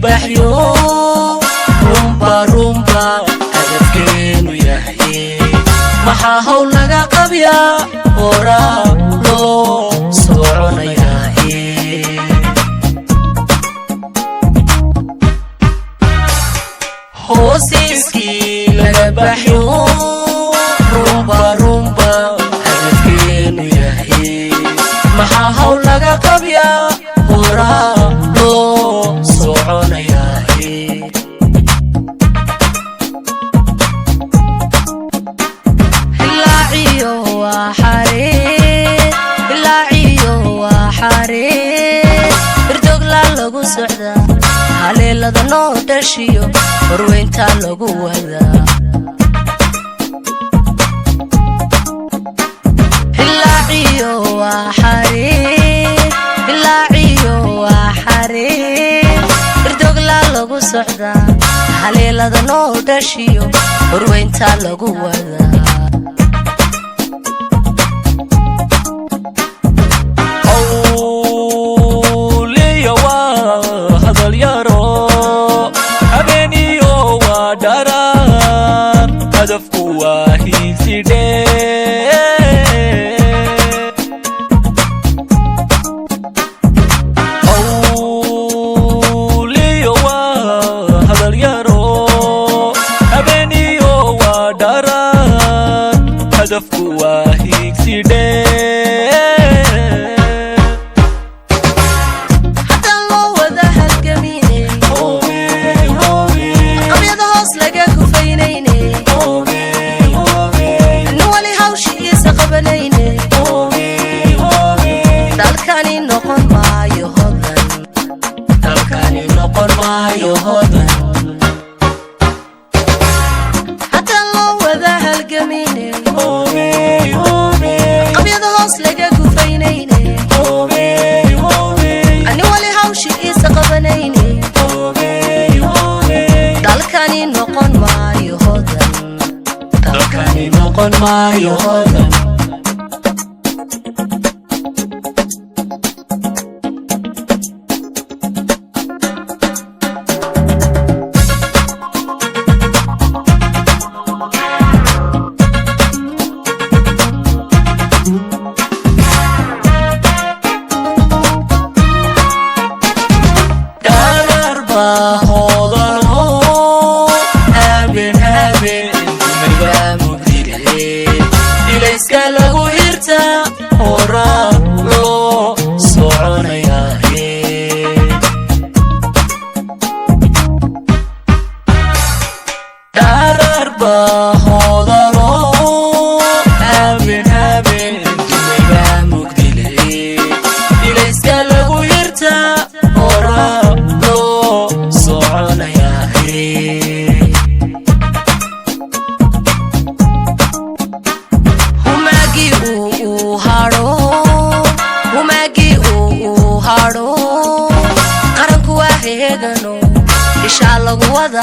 baxyo rumba hadafkeenu yahay maxaa hawl laga qabyaa hora loo soconayaa hoosiskii laga baxyo rumba hadafkeenu yahay maxaa hawl laga qabyaa hora loo soconayaa lagu socda haleelada noo dhashiyo horweynta lagu wada ilaaciyo waa xariir irdogla lagu socda haleelada noo dhashiyo horweynta lagu wada qaranku waa heegano isha lagu wada